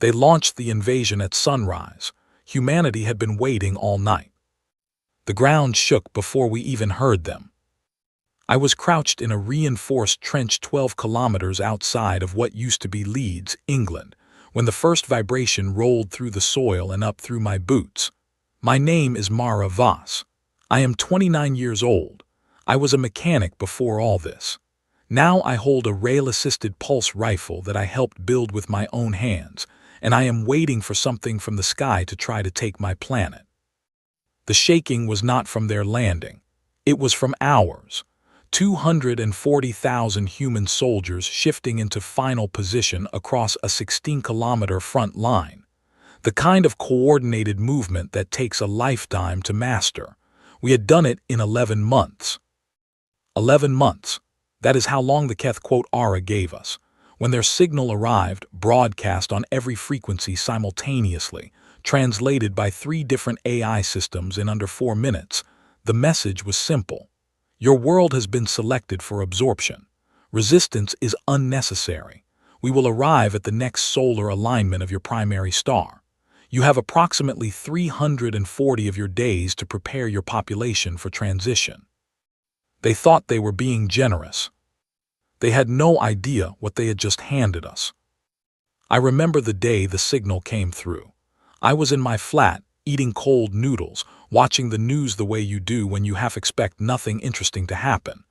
They launched the invasion at sunrise. Humanity had been waiting all night. The ground shook before we even heard them. I was crouched in a reinforced trench 12 kilometers outside of what used to be Leeds, England, when the first vibration rolled through the soil and up through my boots. My name is Mara Voss. I am 29 years old. I was a mechanic before all this. Now I hold a rail-assisted pulse rifle that I helped build with my own hands, and I am waiting for something from the sky to try to take my planet. The shaking was not from their landing. It was from ours. 240,000 human soldiers shifting into final position across a 16-kilometer front line. The kind of coordinated movement that takes a lifetime to master. We had done it in 11 months. 11 months. That is how long the Keth Ara gave us. When their signal arrived, broadcast on every frequency simultaneously, translated by 3 different AI systems in under 4 minutes, the message was simple. Your world has been selected for absorption. Resistance is unnecessary. We will arrive at the next solar alignment of your primary star. You have approximately 340 of your days to prepare your population for transition. They thought they were being generous. They had no idea what they had just handed us. I remember the day the signal came through. I was in my flat, eating cold noodles, watching the news the way you do when you half expect nothing interesting to happen.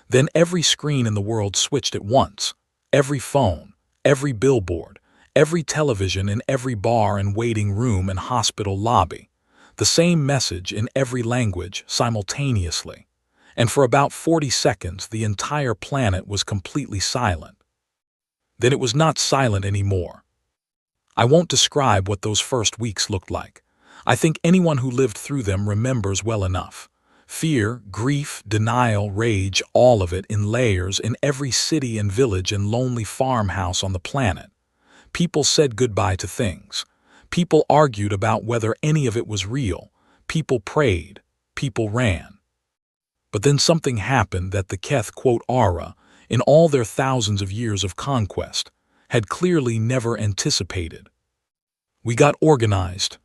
Then every screen in the world switched at once. Every phone, every billboard, every television in every bar and waiting room and hospital lobby. The same message in every language simultaneously. And for about 40 seconds, the entire planet was completely silent. Then it was not silent anymore. I won't describe what those first weeks looked like. I think anyone who lived through them remembers well enough. Fear, grief, denial, rage, all of it in layers in every city and village and lonely farmhouse on the planet. People said goodbye to things. People argued about whether any of it was real. People prayed. People ran. But then something happened that the Keth Ara, in all their thousands of years of conquest, had clearly never anticipated. We got organized.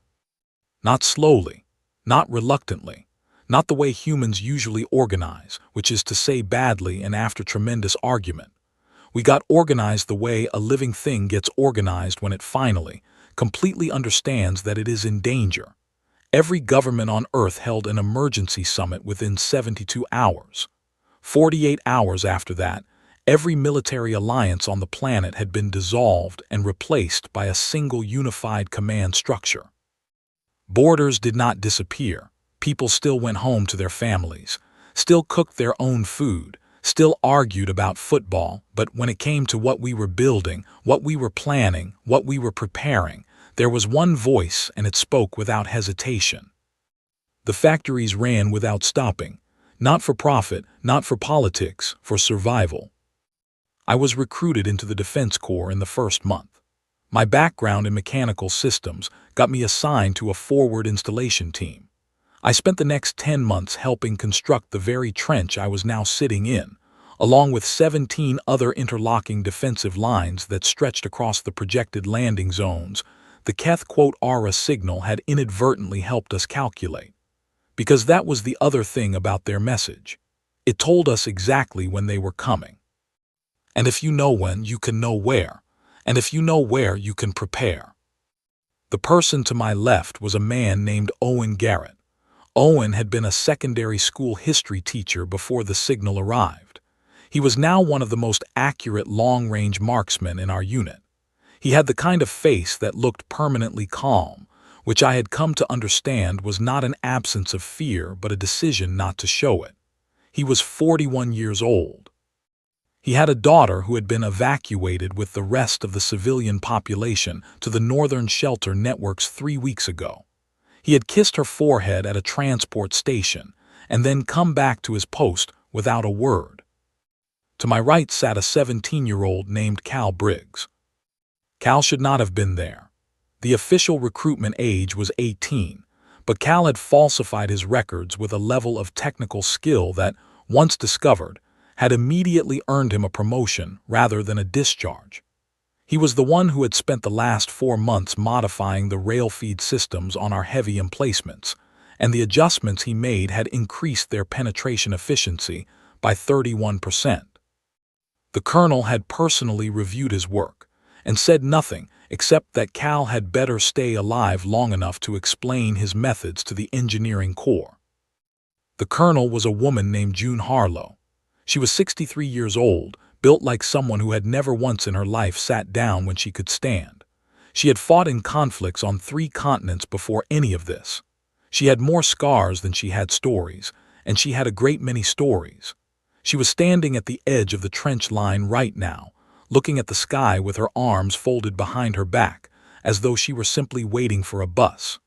Not slowly, not reluctantly, not the way humans usually organize, which is to say badly and after tremendous argument. We got organized the way a living thing gets organized when it finally, completely understands that it is in danger. Every government on Earth held an emergency summit within 72 hours. 48 hours after that, every military alliance on the planet had been dissolved and replaced by a single unified command structure. Borders did not disappear. People still went home to their families, still cooked their own food, still argued about football, but when it came to what we were building, what we were planning, what we were preparing, there was one voice and it spoke without hesitation. The factories ran without stopping, not for profit, not for politics, for survival. I was recruited into the Defense Corps in the first month. My background in mechanical systems got me assigned to a forward installation team. I spent the next 10 months helping construct the very trench I was now sitting in, along with 17 other interlocking defensive lines that stretched across the projected landing zones. The Keth Ara signal had inadvertently helped us calculate. Because that was the other thing about their message. It told us exactly when they were coming. And if you know when, you can know where. And if you know where, you can prepare. The person to my left was a man named Owen Garrett. Owen had been a secondary school history teacher before the signal arrived. He was now one of the most accurate long-range marksmen in our unit. He had the kind of face that looked permanently calm, which I had come to understand was not an absence of fear but a decision not to show it. He was 41 years old. He had a daughter who had been evacuated with the rest of the civilian population to the Northern Shelter Networks 3 weeks ago. He had kissed her forehead at a transport station and then come back to his post without a word. To my right sat a 17-year-old named Cal Briggs. Cal should not have been there. The official recruitment age was 18, but Cal had falsified his records with a level of technical skill that, once discovered, had immediately earned him a promotion rather than a discharge. He was the one who had spent the last 4 months modifying the rail feed systems on our heavy emplacements, and the adjustments he made had increased their penetration efficiency by 31%. The colonel had personally reviewed his work and said nothing except that Cal had better stay alive long enough to explain his methods to the engineering corps. The colonel was a woman named June Harlow. She was 63 years old, built like someone who had never once in her life sat down when she could stand. She had fought in conflicts on 3 continents before any of this. She had more scars than she had stories, and she had a great many stories. She was standing at the edge of the trench line right now, looking at the sky with her arms folded behind her back, as though she were simply waiting for a bus.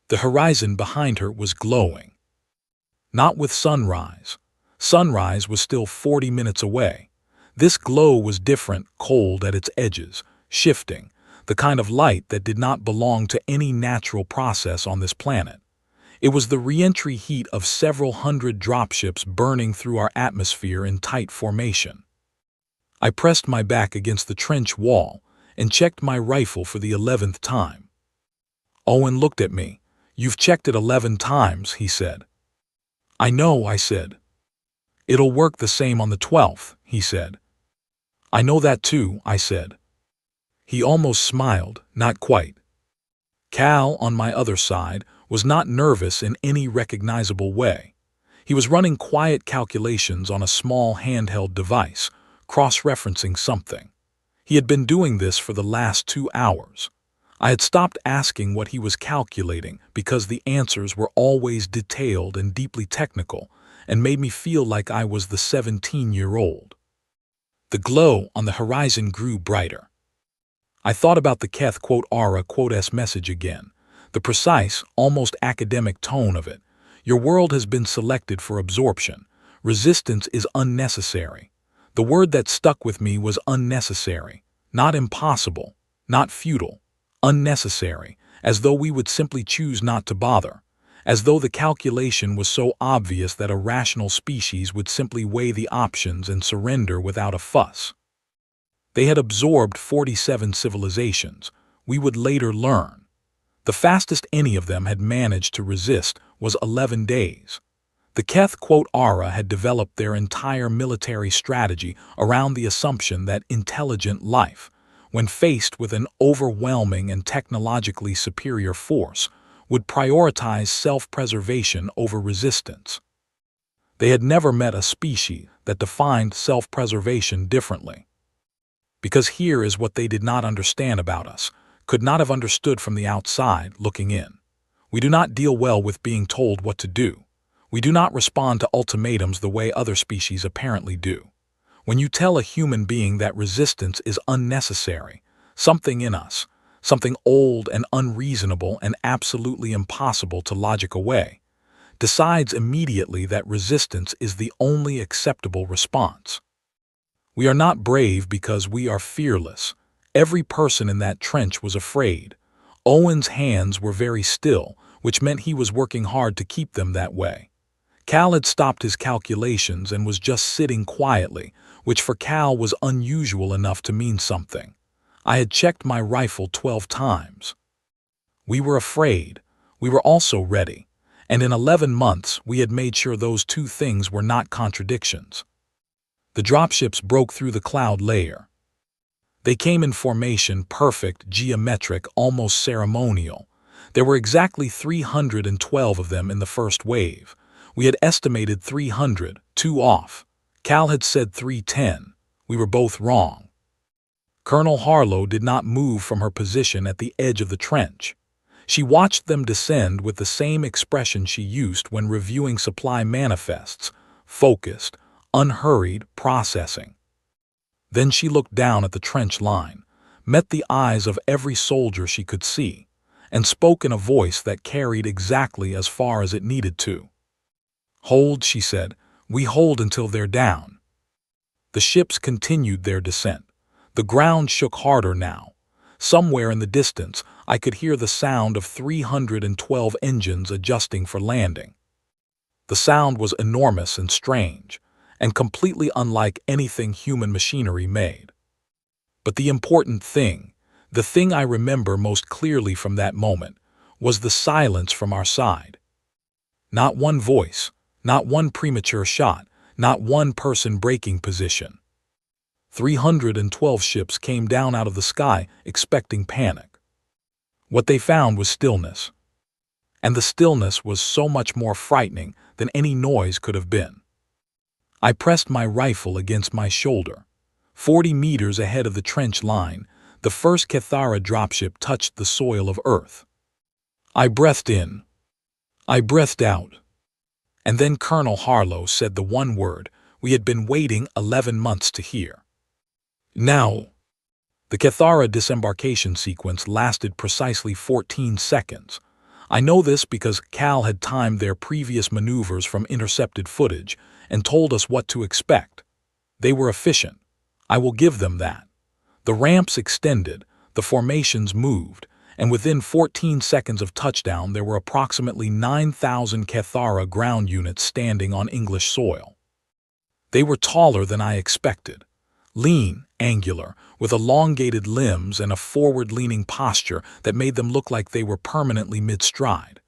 The horizon behind her was glowing. Not with sunrise. Sunrise was still 40 minutes away. This glow was different, cold at its edges, shifting, the kind of light that did not belong to any natural process on this planet. It was the re-entry heat of several hundred dropships burning through our atmosphere in tight formation. I pressed my back against the trench wall and checked my rifle for the 11th time. Owen looked at me. "You've checked it 11 times, he said. "I know," I said. "It'll work the same on the 12th, he said. "I know that too," I said. He almost smiled, not quite. Cal, on my other side, was not nervous in any recognizable way. He was running quiet calculations on a small handheld device, cross-referencing something. He had been doing this for the last 2 hours. I had stopped asking what he was calculating because the answers were always detailed and deeply technical and made me feel like I was the 17-year-old. The glow on the horizon grew brighter. I thought about the Keth Ara message again, the precise, almost academic tone of it. Your world has been selected for absorption. Resistance is unnecessary. The word that stuck with me was unnecessary, not impossible, not futile, unnecessary, as though we would simply choose not to bother, as though the calculation was so obvious that a rational species would simply weigh the options and surrender without a fuss. They had absorbed 47 civilizations, we would later learn. The fastest any of them had managed to resist was 11 days. The Keth Ara had developed their entire military strategy around the assumption that intelligent life, when faced with an overwhelming and technologically superior force, would prioritize self-preservation over resistance. They had never met a species that defined self-preservation differently. Because here is what they did not understand about us, could not have understood from the outside looking in. We do not deal well with being told what to do. We do not respond to ultimatums the way other species apparently do. When you tell a human being that resistance is unnecessary, something in us, something old and unreasonable and absolutely impossible to logic away, decides immediately that resistance is the only acceptable response. We are not brave because we are fearless. Every person in that trench was afraid. Owen's hands were very still, which meant he was working hard to keep them that way. Cal had stopped his calculations and was just sitting quietly, which for Cal was unusual enough to mean something. I had checked my rifle 12 times. We were afraid. We were also ready. And in 11 months, we had made sure those 2 things were not contradictions. The dropships broke through the cloud layer. They came in formation, perfect, geometric, almost ceremonial. There were exactly 312 of them in the first wave. We had estimated 300, 2 off. Cal had said 310. We were both wrong. Colonel Harlow did not move from her position at the edge of the trench. She watched them descend with the same expression she used when reviewing supply manifests, focused, unhurried, processing. Then she looked down at the trench line, met the eyes of every soldier she could see, and spoke in a voice that carried exactly as far as it needed to. "Hold," she said. "We hold until they're down." The ships continued their descent. The ground shook harder now. Somewhere in the distance, I could hear the sound of 312 engines adjusting for landing. The sound was enormous and strange, and completely unlike anything human machinery made. But the important thing, the thing I remember most clearly from that moment, was the silence from our side. Not one voice, not one premature shot, not one person breaking position. 312 ships came down out of the sky expecting panic. What they found was stillness. And the stillness was so much more frightening than any noise could have been. I pressed my rifle against my shoulder. 40 meters ahead of the trench line, the first Cathara dropship touched the soil of Earth. I breathed in. I breathed out. And then Colonel Harlow said the one word we had been waiting 11 months to hear. Now. The Cathara disembarkation sequence lasted precisely 14 seconds. I know this because Cal had timed their previous maneuvers from intercepted footage and told us what to expect. They were efficient. I will give them that. The ramps extended, the formations moved, and within 14 seconds of touchdown there were approximately 9,000 Cathara ground units standing on English soil. They were taller than I expected. Lean, angular, with elongated limbs and a forward-leaning posture that made them look like they were permanently mid-stride.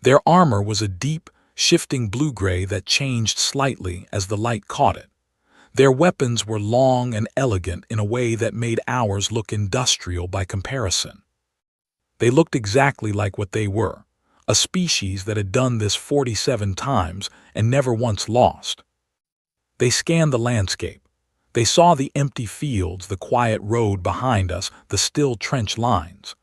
Their armor was a deep, shifting blue-gray that changed slightly as the light caught it. Their weapons were long and elegant in a way that made ours look industrial by comparison. They looked exactly like what they were, a species that had done this 47 times and never once lost. They scanned the landscape. They saw the empty fields, the quiet road behind us, the still trench lines.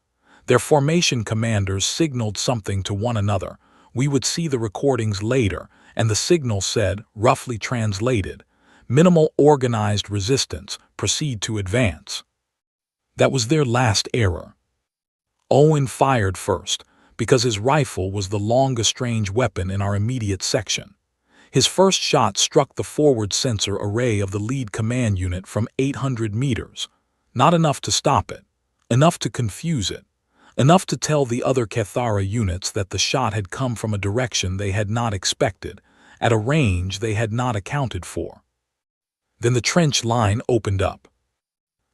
Their formation commanders signaled something to one another. We would see the recordings later, and the signal said, roughly translated, "Minimal organized resistance, proceed to advance." That was their last error. Owen fired first, because his rifle was the longest range weapon in our immediate section. His first shot struck the forward sensor array of the lead command unit from 800 meters. Not enough to stop it, enough to confuse it, enough to tell the other Cathara units that the shot had come from a direction they had not expected, at a range they had not accounted for. Then the trench line opened up.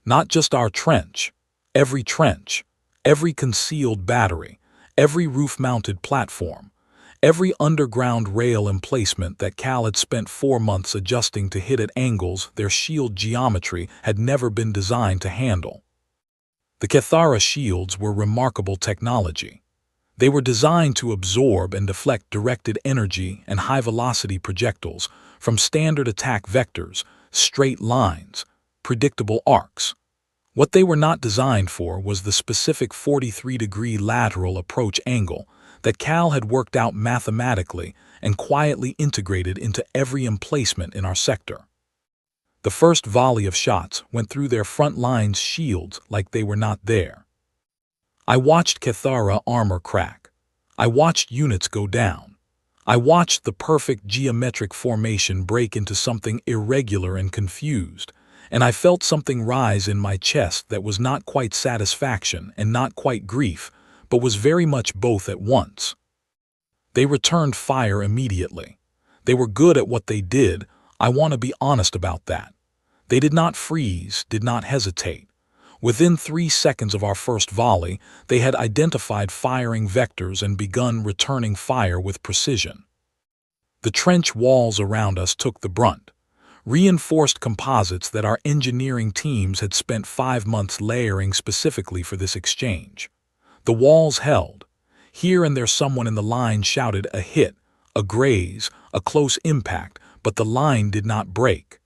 Not just our trench, every concealed battery, every roof-mounted platform, every underground rail emplacement that Cal had spent 4 months adjusting to hit at angles their shield geometry had never been designed to handle. The Cathara shields were remarkable technology. They were designed to absorb and deflect directed energy and high-velocity projectiles from standard attack vectors, straight lines, predictable arcs. What they were not designed for was the specific 43-degree lateral approach angle that Cal had worked out mathematically and quietly integrated into every emplacement in our sector. The first volley of shots went through their front line's shields like they were not there. I watched Cathara armor crack. I watched units go down. I watched the perfect geometric formation break into something irregular and confused, and I felt something rise in my chest that was not quite satisfaction and not quite grief, but was very much both at once. They returned fire immediately. They were good at what they did. I want to be honest about that. They did not freeze, did not hesitate. Within 3 seconds of our first volley, they had identified firing vectors and begun returning fire with precision. The trench walls around us took the brunt. Reinforced composites that our engineering teams had spent 5 months layering specifically for this exchange. The walls held. Here and there someone in the line shouted a hit, a graze, a close impact, but the line did not break.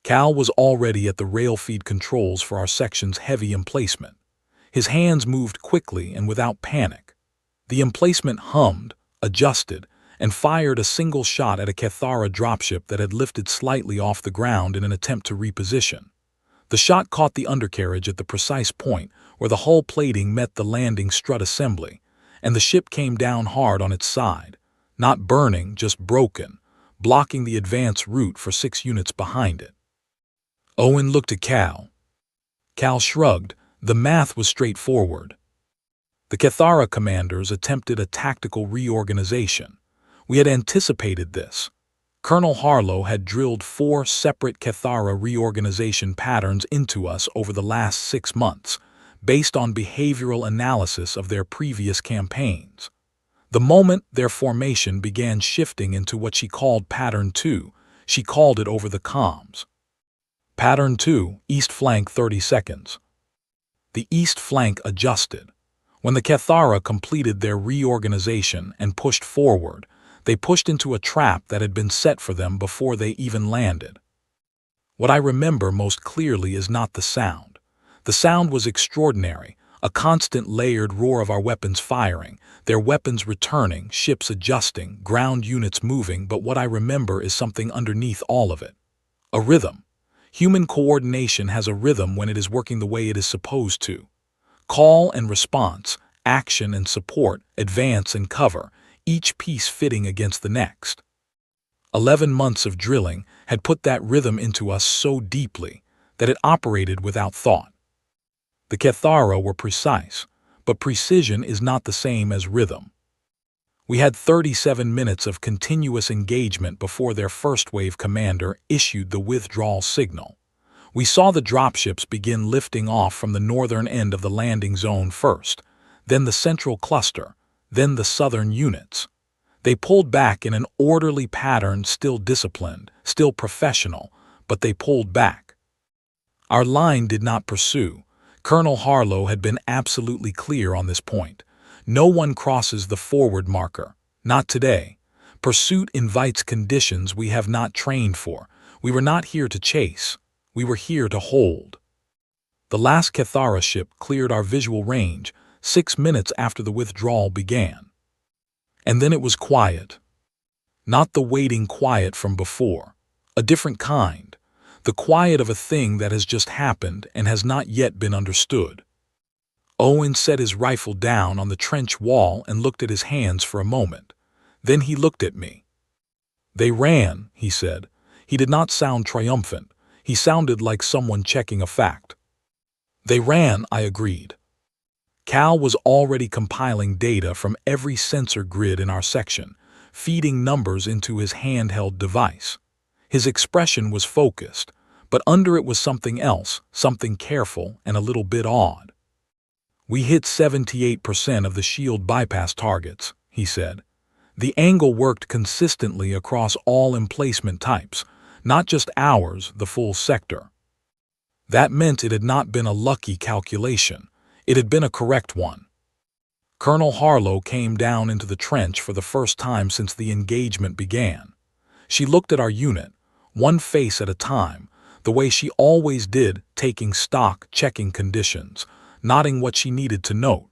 Cal was already at the rail feed controls for our section's heavy emplacement. His hands moved quickly and without panic. The emplacement hummed, adjusted, and fired a single shot at a Cathara dropship that had lifted slightly off the ground in an attempt to reposition. The shot caught the undercarriage at the precise point where the hull plating met the landing strut assembly, and the ship came down hard on its side, not burning, just broken, blocking the advance route for 6 units behind it. Owen looked at Cal. Cal shrugged. The math was straightforward. The Cathara commanders attempted a tactical reorganization. We had anticipated this. Colonel Harlow had drilled 4 separate Cathara reorganization patterns into us over the last 6 months, based on behavioral analysis of their previous campaigns. The moment their formation began shifting into what she called Pattern 2, she called it over the comms. Pattern 2, East Flank 30 seconds. The east flank adjusted. When the Cathara completed their reorganization and pushed forward, they pushed into a trap that had been set for them before they even landed. What I remember most clearly is not the sound. The sound was extraordinary, a constant layered roar of our weapons firing, their weapons returning, ships adjusting, ground units moving, but what I remember is something underneath all of it. A rhythm. Human coordination has a rhythm when it is working the way it is supposed to. Call and response, action and support, advance and cover, each piece fitting against the next. 11 months of drilling had put that rhythm into us so deeply that it operated without thought. The Cathara were precise, but precision is not the same as rhythm. We had 37 minutes of continuous engagement before their first wave commander issued the withdrawal signal. We saw the dropships begin lifting off from the northern end of the landing zone first, then the central cluster, then the southern units. They pulled back in an orderly pattern, still disciplined, still professional, but they pulled back. Our line did not pursue. Colonel Harlow had been absolutely clear on this point. No one crosses the forward marker. Not today. Pursuit invites conditions we have not trained for. We were not here to chase. We were here to hold. The last Cathara ship cleared our visual range 6 minutes after the withdrawal began. And then it was quiet. Not the waiting quiet from before. A different kind. The quiet of a thing that has just happened and has not yet been understood. Owen set his rifle down on the trench wall and looked at his hands for a moment. Then he looked at me. "They ran," he said. He did not sound triumphant. He sounded like someone checking a fact. "They ran," I agreed. Cal was already compiling data from every sensor grid in our section, feeding numbers into his handheld device. His expression was focused, but under it was something else, something careful and a little bit odd. "We hit 78% of the shield bypass targets," he said. "The angle worked consistently across all emplacement types, not just ours, the full sector." That meant it had not been a lucky calculation. It had been a correct one. Colonel Harlow came down into the trench for the first time since the engagement began. She looked at our unit, one face at a time, the way she always did, taking stock, checking conditions, noting what she needed to note.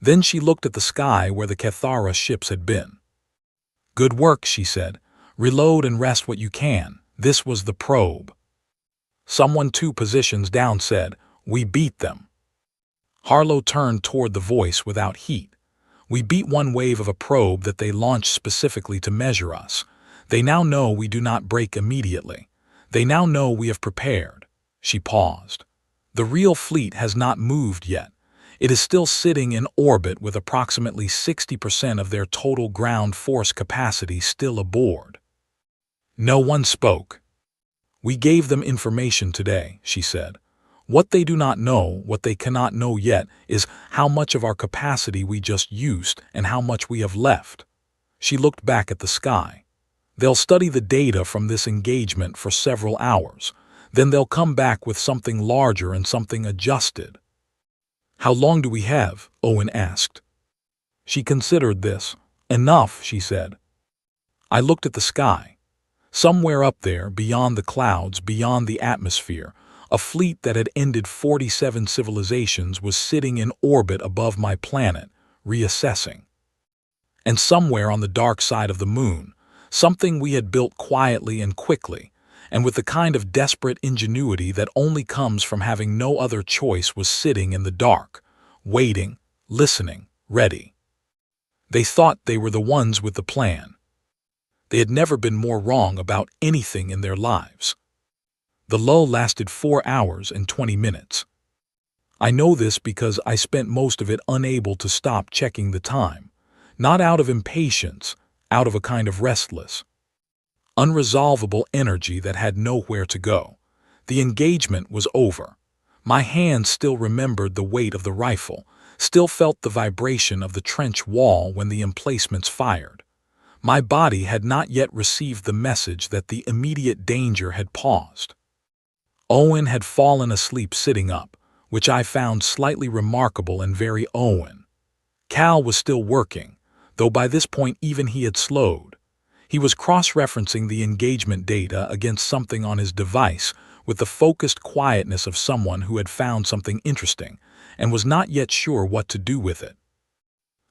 Then she looked at the sky where the Cathara ships had been. "Good work," she said. "Reload and rest what you can. This was the probe." Someone 2 positions down said, "We beat them." Harlow turned toward the voice without heat. "We beat one wave of a probe that they launched specifically to measure us. They now know we do not break immediately. They now know we have prepared." She paused. "The real fleet has not moved yet. It is still sitting in orbit with approximately 60% of their total ground force capacity still aboard." No one spoke. "We gave them information today," she said. "What they do not know, what they cannot know yet, is how much of our capacity we just used and how much we have left." She looked back at the sky. "They'll study the data from this engagement for several hours. Then they'll come back with something larger and something adjusted." "How long do we have?" Owen asked. She considered this. "Enough," she said. I looked at the sky. Somewhere up there, beyond the clouds, beyond the atmosphere, a fleet that had ended 47 civilizations was sitting in orbit above my planet, reassessing. And somewhere on the dark side of the moon, something we had built quietly and quickly, and with the kind of desperate ingenuity that only comes from having no other choice, was sitting in the dark, waiting, listening, ready. They thought they were the ones with the plan. They had never been more wrong about anything in their lives. The lull lasted 4 hours and 20 minutes. I know this because I spent most of it unable to stop checking the time, not out of impatience, out of a kind of restless unresolvable energy that had nowhere to go. The engagement was over. My hands still remembered the weight of the rifle, still felt the vibration of the trench wall when the emplacements fired. My body had not yet received the message that the immediate danger had paused. Owen had fallen asleep sitting up, which I found slightly remarkable and very Owen. Cal was still working, though by this point even he had slowed. He was cross-referencing the engagement data against something on his device with the focused quietness of someone who had found something interesting and was not yet sure what to do with it.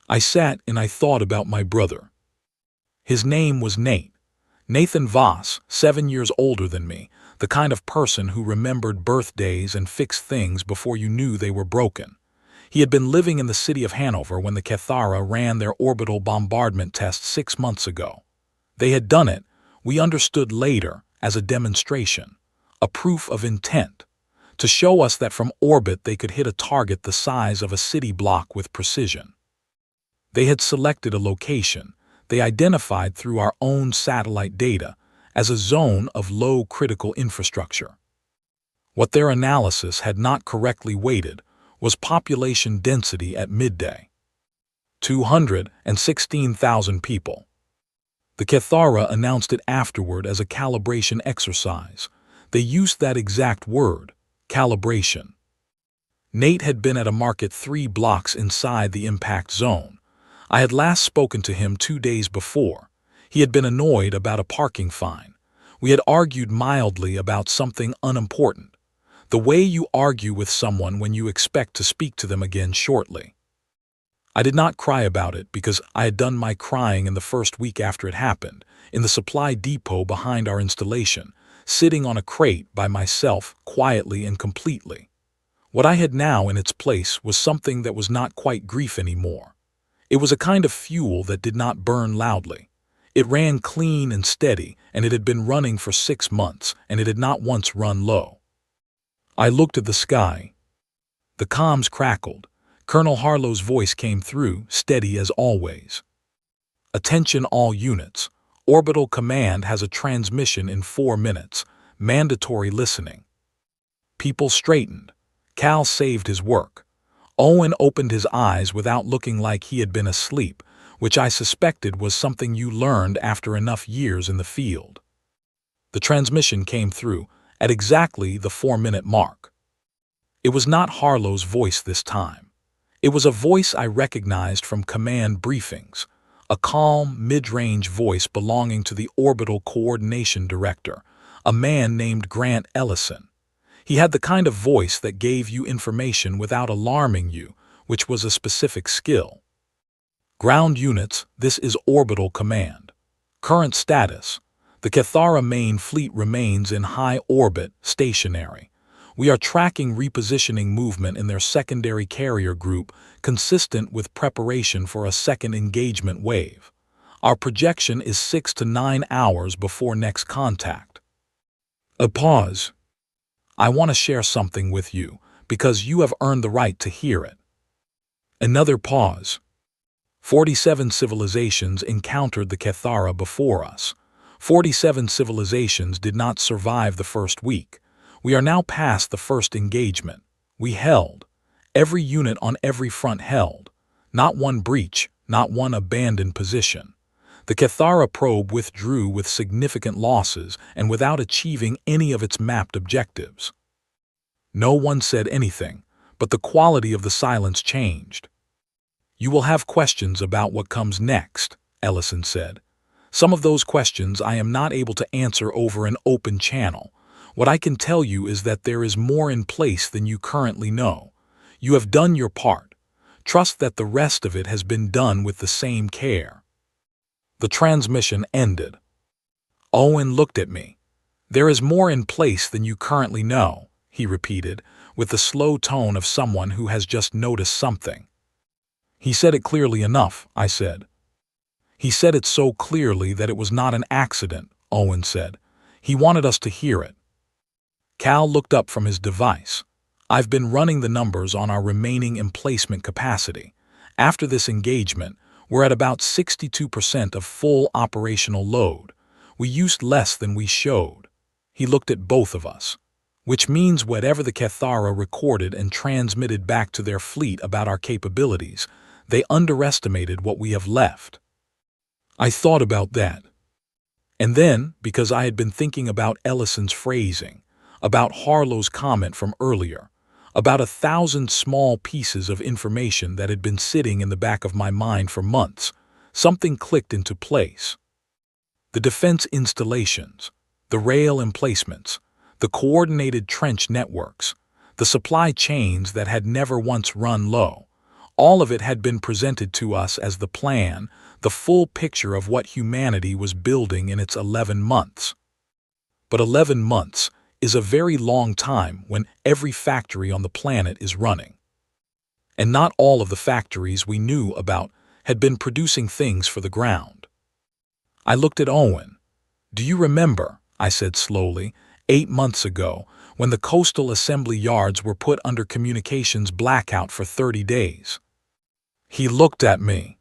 I sat and I thought about my brother. His name was Nate. Nathan Voss, 7 years older than me, the kind of person who remembered birthdays and fixed things before you knew they were broken. He had been living in the city of Hanover when the Cathara ran their orbital bombardment test 6 months ago. They had done it, we understood later, as a demonstration, a proof of intent, to show us that from orbit they could hit a target the size of a city block with precision. They had selected a location they identified through our own satellite data as a zone of low critical infrastructure. What their analysis had not correctly weighted was population density at midday. 216,000 people. The Cathara announced it afterward as a calibration exercise. They used that exact word, calibration. Nate had been at a market 3 blocks inside the impact zone. I had last spoken to him 2 days before. He had been annoyed about a parking fine. We had argued mildly about something unimportant, the way you argue with someone when you expect to speak to them again shortly. I did not cry about it because I had done my crying in the first week after it happened, in the supply depot behind our installation, sitting on a crate by myself quietly and completely. What I had now in its place was something that was not quite grief anymore. It was a kind of fuel that did not burn loudly. It ran clean and steady, and it had been running for 6 months, and it had not once run low. I looked at the sky. The comms crackled. Colonel Harlow's voice came through, steady as always. Attention all units. Orbital Command has a transmission in 4 minutes. Mandatory listening. People straightened. Cal saved his work. Owen opened his eyes without looking like he had been asleep, which I suspected was something you learned after enough years in the field. The transmission came through at exactly the 4-minute mark. It was not Harlow's voice this time. It was a voice I recognized from command briefings, a calm, mid-range voice belonging to the Orbital Coordination Director, a man named Grant Ellison. He had the kind of voice that gave you information without alarming you, which was a specific skill. Ground units, this is Orbital Command. Current status. The Cathara main fleet remains in high orbit, stationary. We are tracking repositioning movement in their secondary carrier group consistent with preparation for a second engagement wave. Our projection is 6 to 9 hours before next contact. A pause. I want to share something with you, because you have earned the right to hear it. Another pause. 47 civilizations encountered the Cathara before us. 47 civilizations did not survive the first week. We are now past the first engagement. We held. Every unit on every front held. Not one breach, not one abandoned position. The Cathara probe withdrew with significant losses and without achieving any of its mapped objectives. No one said anything, but the quality of the silence changed. You will have questions about what comes next, Ellison said. Some of those questions I am not able to answer over an open channel. What I can tell you is that there is more in place than you currently know. You have done your part. Trust that the rest of it has been done with the same care. The transmission ended. Owen looked at me. There is more in place than you currently know, he repeated, with the slow tone of someone who has just noticed something. He said it clearly enough, I said. He said it so clearly that it was not an accident, Owen said. He wanted us to hear it. Cal looked up from his device. I've been running the numbers on our remaining emplacement capacity. After this engagement, we're at about 62% of full operational load. We used less than we showed. He looked at both of us. Which means whatever the Cathara recorded and transmitted back to their fleet about our capabilities, they underestimated what we have left. I thought about that. And then, because I had been thinking about Ellison's phrasing, about Harlow's comment from earlier, about 1,000 small pieces of information that had been sitting in the back of my mind for months, something clicked into place. The defense installations, the rail emplacements, the coordinated trench networks, the supply chains that had never once run low, all of it had been presented to us as the plan, the full picture of what humanity was building in its 11 months. But 11 months is a very long time when every factory on the planet is running. And not all of the factories we knew about had been producing things for the ground. I looked at Owen. "Do you remember," I said slowly, 8 months ago, when the coastal assembly yards were put under communications blackout for 30 days? He looked at me.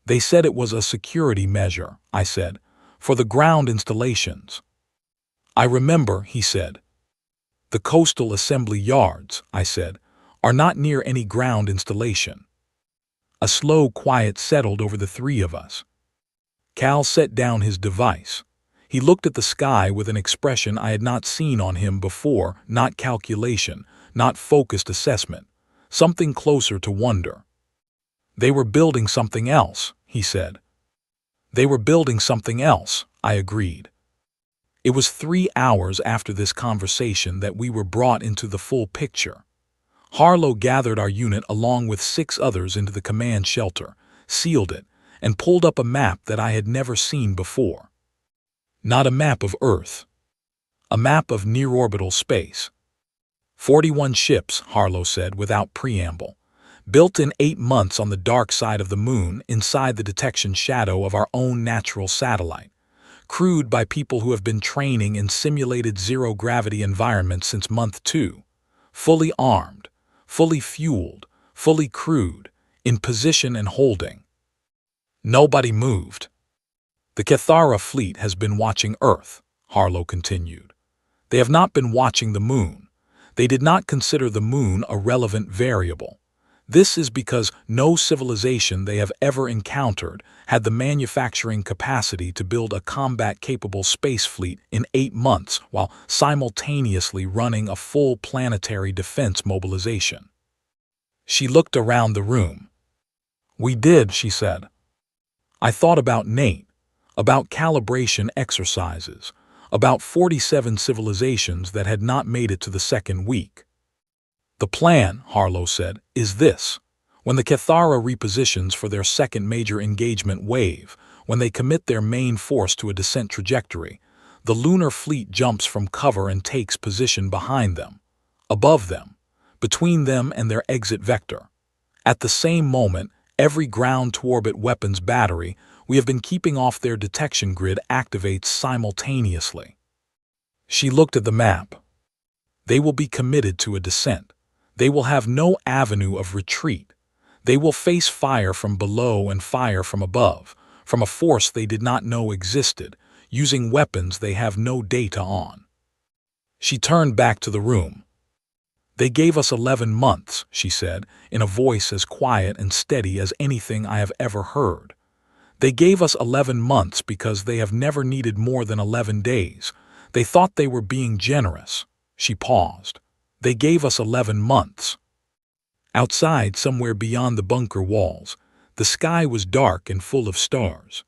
"They said it was a security measure," I said, "for the ground installations." "I remember," he said. "The coastal assembly yards," I said, "are not near any ground installation." A slow quiet settled over the three of us. Cal set down his device. He looked at the sky with an expression I had not seen on him before, not calculation, not focused assessment, something closer to wonder. "They were building something else," he said. "They were building something else," I agreed. It was 3 hours after this conversation that we were brought into the full picture. Harlow gathered our unit along with 6 others into the command shelter, sealed it, and pulled up a map that I had never seen before. Not a map of Earth. A map of near-orbital space. 41 ships, Harlow said without preamble, built in 8 months on the dark side of the moon inside the detection shadow of our own natural satellite, crewed by people who have been training in simulated zero-gravity environments since month 2, fully armed, fully fueled, fully crewed, in position and holding. Nobody moved. "The Cathara fleet has been watching Earth," Harlow continued. "They have not been watching the moon. They did not consider the moon a relevant variable. This is because no civilization they have ever encountered had the manufacturing capacity to build a combat-capable space fleet in 8 months while simultaneously running a full planetary defense mobilization." She looked around the room. "We did," she said. "I thought about Nate, about calibration exercises, about 47 civilizations that had not made it to the second week. The plan," Harlow said, "is this. When the Cathara repositions for their second major engagement wave, when they commit their main force to a descent trajectory, the lunar fleet jumps from cover and takes position behind them, above them, between them and their exit vector. At the same moment, every ground-to-orbit weapons battery we have been keeping off their detection grid activates simultaneously." She looked at the map. "They will be committed to a descent. They will have no avenue of retreat. They will face fire from below and fire from above, from a force they did not know existed, using weapons they have no data on." She turned back to the room. "They gave us 11 months, she said, in a voice as quiet and steady as anything I have ever heard. "They gave us 11 months because they have never needed more than 11 days. They thought they were being generous." She paused. "They gave us 11 months." Outside, somewhere beyond the bunker walls, the sky was dark and full of stars.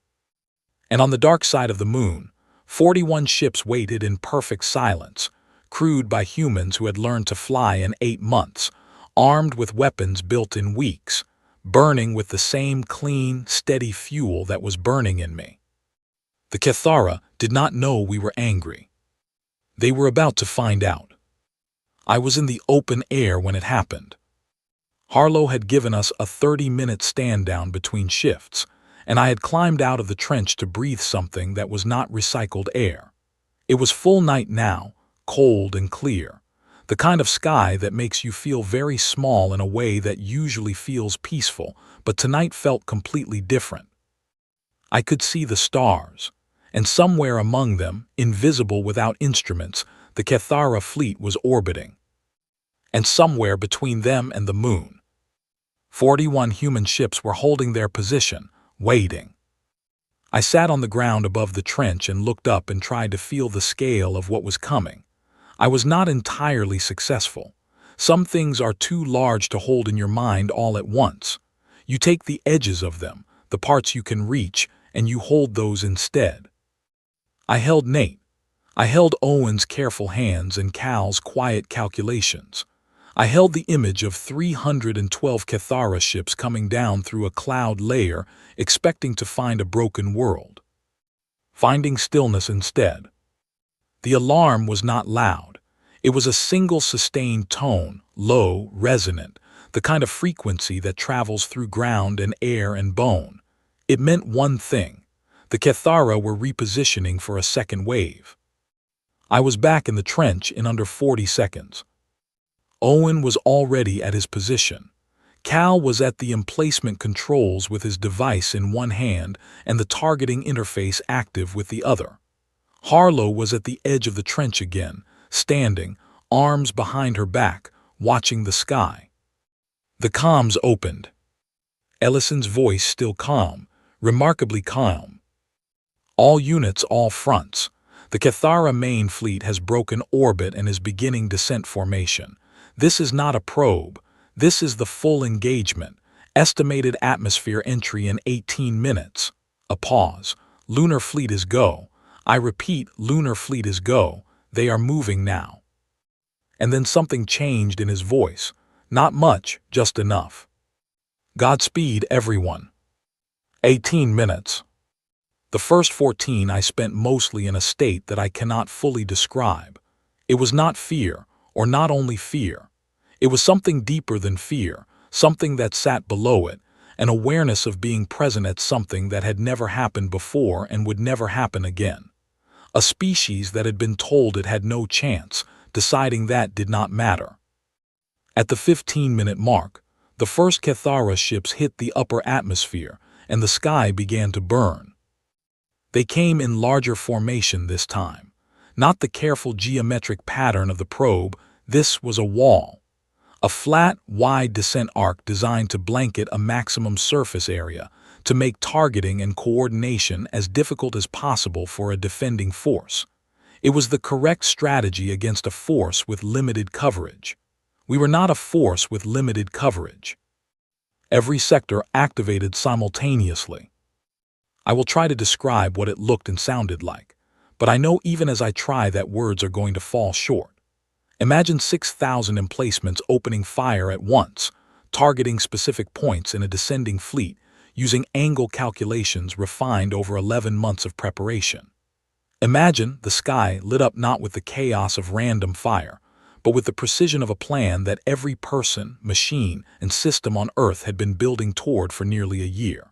And on the dark side of the moon, 41 ships waited in perfect silence, crewed by humans who had learned to fly in 8 months, armed with weapons built in weeks, burning with the same clean, steady fuel that was burning in me. The Cathara did not know we were angry. They were about to find out. I was in the open air when it happened. Harlow had given us a 30-minute stand-down between shifts, and I had climbed out of the trench to breathe something that was not recycled air. It was full night now, cold and clear, the kind of sky that makes you feel very small in a way that usually feels peaceful, but tonight felt completely different. I could see the stars, and somewhere among them, invisible without instruments, the Kethara fleet was orbiting. And somewhere between them and the moon, 41 human ships were holding their position, waiting. I sat on the ground above the trench and looked up and tried to feel the scale of what was coming. I was not entirely successful. Some things are too large to hold in your mind all at once. You take the edges of them, the parts you can reach, and you hold those instead. I held Nate. I held Owen's careful hands and Cal's quiet calculations. I held the image of 312 Kethara ships coming down through a cloud layer, expecting to find a broken world. Finding stillness instead. The alarm was not loud. It was a single sustained tone, low, resonant, the kind of frequency that travels through ground and air and bone. It meant one thing. The Kethara were repositioning for a second wave. I was back in the trench in under 40 seconds. Owen was already at his position. Cal was at the emplacement controls with his device in one hand and the targeting interface active with the other. Harlow was at the edge of the trench again, standing, arms behind her back, watching the sky. The comms opened. Ellison's voice still calm, remarkably calm. All units, all fronts. The Kethara main fleet has broken orbit and is beginning descent formation. This is not a probe. This is the full engagement. Estimated atmosphere entry in 18 minutes. A pause. Lunar fleet is go. I repeat, lunar fleet is go. They are moving now. And then something changed in his voice. Not much, just enough. Godspeed, everyone. 18 minutes. The first 14 I spent mostly in a state that I cannot fully describe. It was not fear, or not only fear. It was something deeper than fear, something that sat below it, an awareness of being present at something that had never happened before and would never happen again. A species that had been told it had no chance, deciding that did not matter. At the 15-minute mark, the first Kethara ships hit the upper atmosphere, and the sky began to burn. They came in larger formation this time. Not the careful geometric pattern of the probe, this was a wall. A flat, wide descent arc designed to blanket a maximum surface area, to make targeting and coordination as difficult as possible for a defending force. It was the correct strategy against a force with limited coverage. We were not a force with limited coverage. Every sector activated simultaneously. I will try to describe what it looked and sounded like, but I know even as I try that words are going to fall short. Imagine 6,000 emplacements opening fire at once, targeting specific points in a descending fleet, using angle calculations refined over 11 months of preparation. Imagine the sky lit up not with the chaos of random fire, but with the precision of a plan that every person, machine, and system on Earth had been building toward for nearly a year.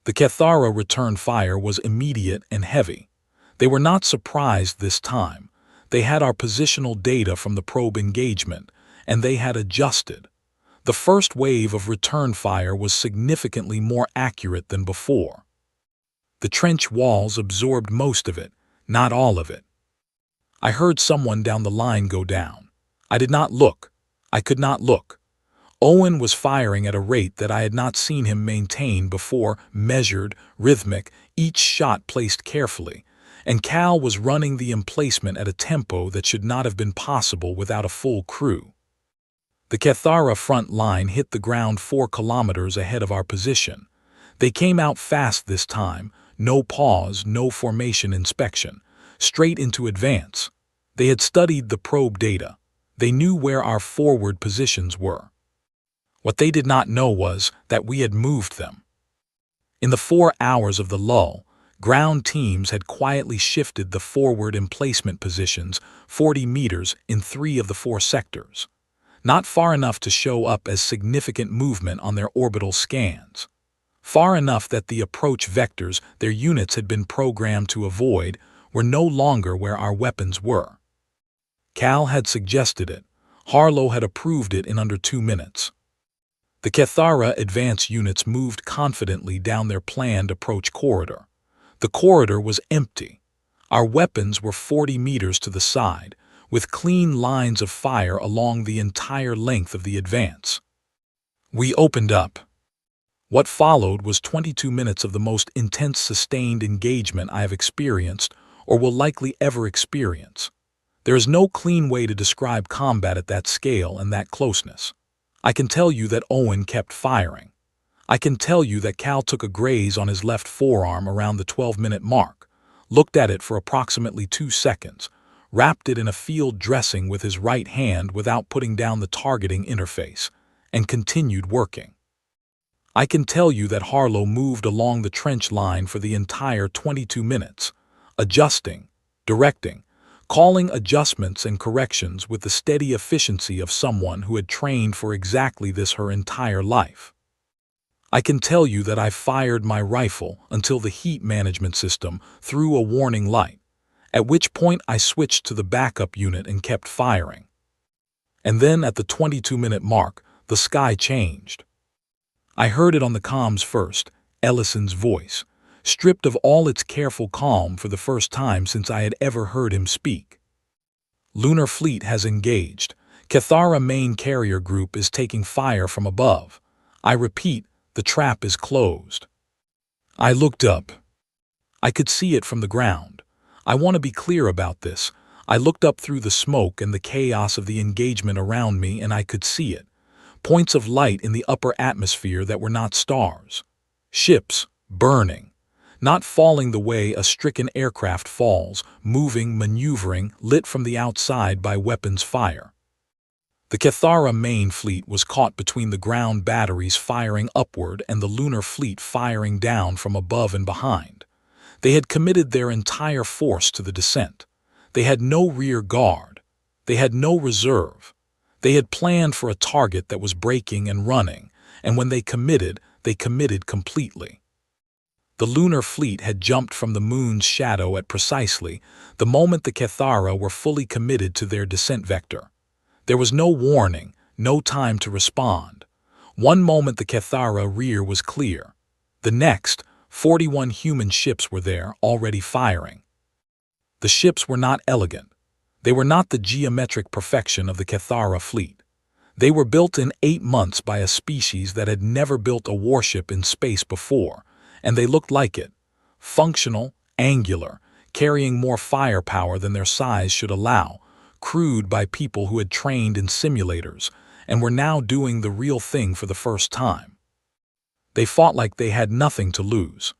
The Kethara return fire was immediate and heavy. They were not surprised this time. They had our positional data from the probe engagement, and they had adjusted. The first wave of return fire was significantly more accurate than before. The trench walls absorbed most of it, not all of it. I heard someone down the line go down. I did not look. I could not look. Owen was firing at a rate that I had not seen him maintain before, measured, rhythmic, each shot placed carefully, and Cal was running the emplacement at a tempo that should not have been possible without a full crew. The Kethara front line hit the ground 4 kilometers ahead of our position. They came out fast this time, no pause, no formation inspection, straight into advance. They had studied the probe data. They knew where our forward positions were. What they did not know was that we had moved them. In the 4 hours of the lull, ground teams had quietly shifted the forward emplacement positions 40 meters in 3 of the 4 sectors, not far enough to show up as significant movement on their orbital scans, far enough that the approach vectors their units had been programmed to avoid were no longer where our weapons were. Cal had suggested it. Harlow had approved it in under 2 minutes. The Kethara advance units moved confidently down their planned approach corridor. The corridor was empty. Our weapons were 40 meters to the side, with clean lines of fire along the entire length of the advance. We opened up. What followed was 22 minutes of the most intense sustained engagement I have experienced or will likely ever experience. There is no clean way to describe combat at that scale and that closeness. I can tell you that Owen kept firing. I can tell you that Cal took a graze on his left forearm around the 12-minute mark, looked at it for approximately 2 seconds, wrapped it in a field dressing with his right hand without putting down the targeting interface, and continued working. I can tell you that Harlow moved along the trench line for the entire 22 minutes, adjusting, directing, calling adjustments and corrections with the steady efficiency of someone who had trained for exactly this her entire life. I can tell you that I fired my rifle until the heat management system threw a warning light, at which point I switched to the backup unit and kept firing. And then at the 22-minute mark, the sky changed. I heard it on the comms first, Ellison's voice, stripped of all its careful calm for the first time since I had ever heard him speak. Lunar Fleet has engaged. Cathara main carrier group is taking fire from above. I repeat, the trap is closed. I looked up. I could see it from the ground. I want to be clear about this. I looked up through the smoke and the chaos of the engagement around me, and I could see it. Points of light in the upper atmosphere that were not stars. Ships burning, not falling the way a stricken aircraft falls, moving, maneuvering, lit from the outside by weapons fire. The Cathara main fleet was caught between the ground batteries firing upward and the lunar fleet firing down from above and behind. They had committed their entire force to the descent. They had no rear guard. They had no reserve. They had planned for a target that was braking and running, and when they committed completely. The lunar fleet had jumped from the moon's shadow at precisely the moment the Cathara were fully committed to their descent vector. There was no warning, no time to respond. One moment the Cathara rear was clear. The next, 41 human ships were there, already firing. The ships were not elegant. They were not the geometric perfection of the Cathara fleet. They were built in 8 months by a species that had never built a warship in space before, and they looked like it. Functional, angular, carrying more firepower than their size should allow, crewed by people who had trained in simulators and were now doing the real thing for the first time. They fought like they had nothing to lose,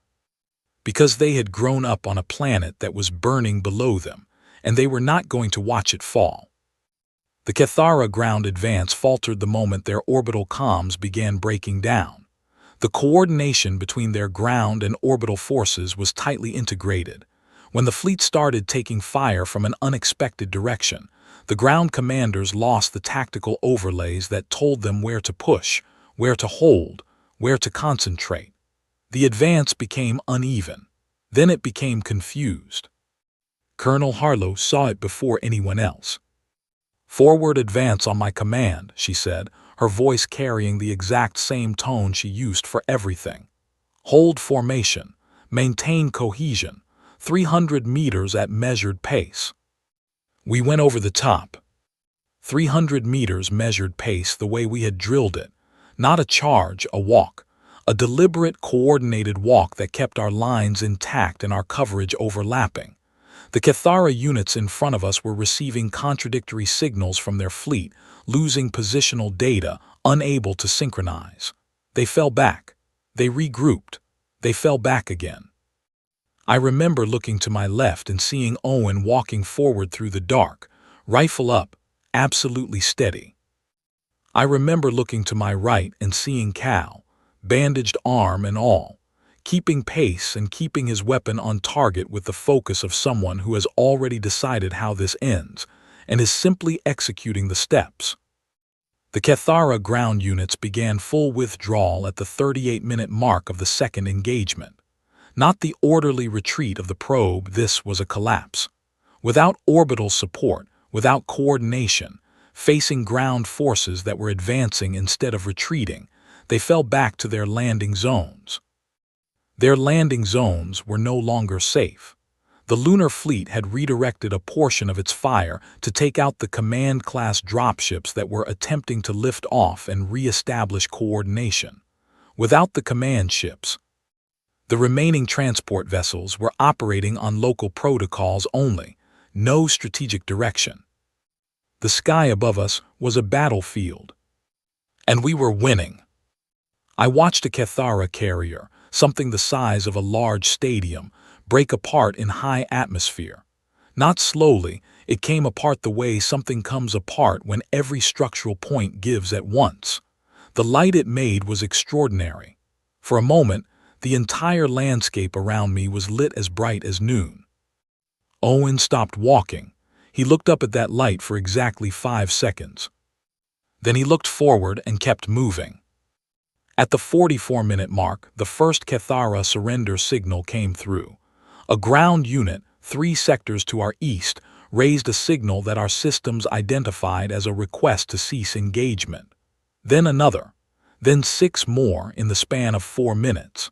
because they had grown up on a planet that was burning below them, and they were not going to watch it fall. The Cathara ground advance faltered the moment their orbital comms began breaking down. The coordination between their ground and orbital forces was tightly integrated. When the fleet started taking fire from an unexpected direction, the ground commanders lost the tactical overlays that told them where to push, where to hold, where to concentrate. The advance became uneven. Then it became confused. Colonel Harlow saw it before anyone else. "Forward advance on my command," she said, her voice carrying the exact same tone she used for everything. "Hold formation. Maintain cohesion. 300 meters at measured pace." We went over the top. 300 meters measured pace the way we had drilled it. Not a charge, a walk. A deliberate, coordinated walk that kept our lines intact and our coverage overlapping. The Cathara units in front of us were receiving contradictory signals from their fleet, losing positional data, unable to synchronize. They fell back. They regrouped. They fell back again. I remember looking to my left and seeing Owen walking forward through the dark, rifle up, absolutely steady. I remember looking to my right and seeing Cal, bandaged arm and all, keeping pace and keeping his weapon on target with the focus of someone who has already decided how this ends and is simply executing the steps. The Cathara ground units began full withdrawal at the 38-minute mark of the second engagement. Not the orderly retreat of the probe, this was a collapse. Without orbital support, without coordination, facing ground forces that were advancing instead of retreating, they fell back to their landing zones. Their landing zones were no longer safe. The lunar fleet had redirected a portion of its fire to take out the command-class dropships that were attempting to lift off and re-establish coordination. Without the command ships, the remaining transport vessels were operating on local protocols only, no strategic direction. The sky above us was a battlefield, and we were winning. I watched a Cathara carrier, something the size of a large stadium, break apart in high atmosphere. Not slowly, it came apart the way something comes apart when every structural point gives at once. The light it made was extraordinary. For a moment, the entire landscape around me was lit as bright as noon. Owen stopped walking. He looked up at that light for exactly 5 seconds. Then he looked forward and kept moving. At the 44-minute mark, the first Cathara surrender signal came through. A ground unit, 3 sectors to our east, raised a signal that our systems identified as a request to cease engagement. Then another. Then 6 more in the span of 4 minutes.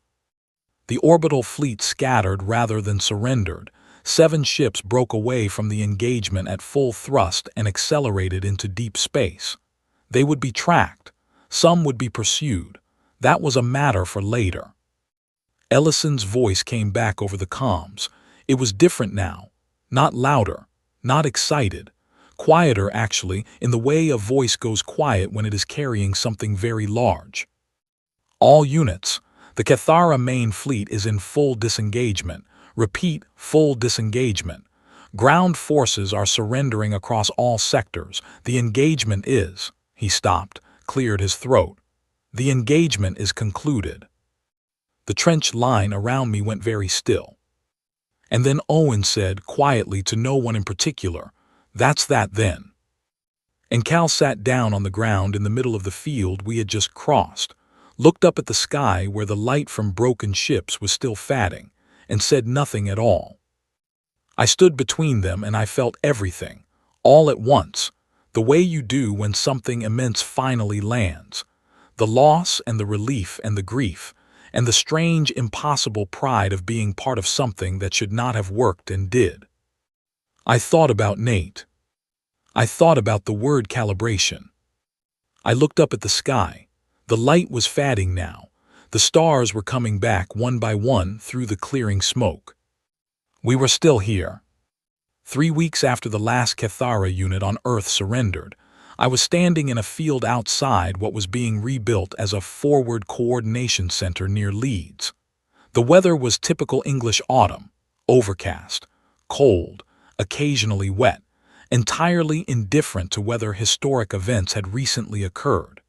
The orbital fleet scattered rather than surrendered. 7 ships broke away from the engagement at full thrust and accelerated into deep space. They would be tracked. Some would be pursued. That was a matter for later. Ellison's voice came back over the comms. It was different now. Not louder, not excited. Quieter, actually, in the way a voice goes quiet when it is carrying something very large. All units. The Cathara main fleet is in full disengagement. Repeat, full disengagement. Ground forces are surrendering across all sectors. The engagement is... He stopped, cleared his throat. The engagement is concluded. The trench line around me went very still. And then Owen said, quietly to no one in particular, "That's that then." And Cal sat down on the ground in the middle of the field we had just crossed, looked up at the sky where the light from broken ships was still fading, and said nothing at all. I stood between them and I felt everything, all at once, the way you do when something immense finally lands. The loss and the relief and the grief, and the strange, impossible pride of being part of something that should not have worked and did. I thought about Nate. I thought about the word calibration. I looked up at the sky. The light was fading now. The stars were coming back one by one through the clearing smoke. We were still here. 3 weeks after the last Cathara unit on Earth surrendered, I was standing in a field outside what was being rebuilt as a forward coordination center near Leeds. The weather was typical English autumn, overcast, cold, occasionally wet, entirely indifferent to whether historic events had recently occurred.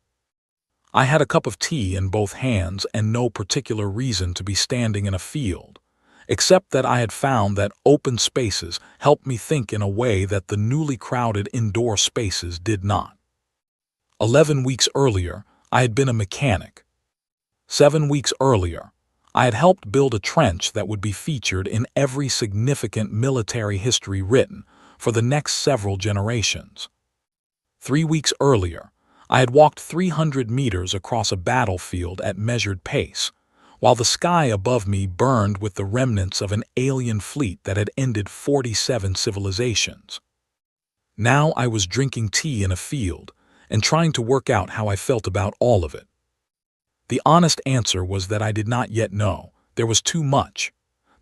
I had a cup of tea in both hands and no particular reason to be standing in a field, except that I had found that open spaces helped me think in a way that the newly crowded indoor spaces did not. 11 weeks earlier, I had been a mechanic. 7 weeks earlier, I had helped build a trench that would be featured in every significant military history written for the next several generations. 3 weeks earlier, I had walked 300 meters across a battlefield at measured pace, while the sky above me burned with the remnants of an alien fleet that had ended 47 civilizations. Now I was drinking tea in a field and trying to work out how I felt about all of it. The honest answer was that I did not yet know. There was too much.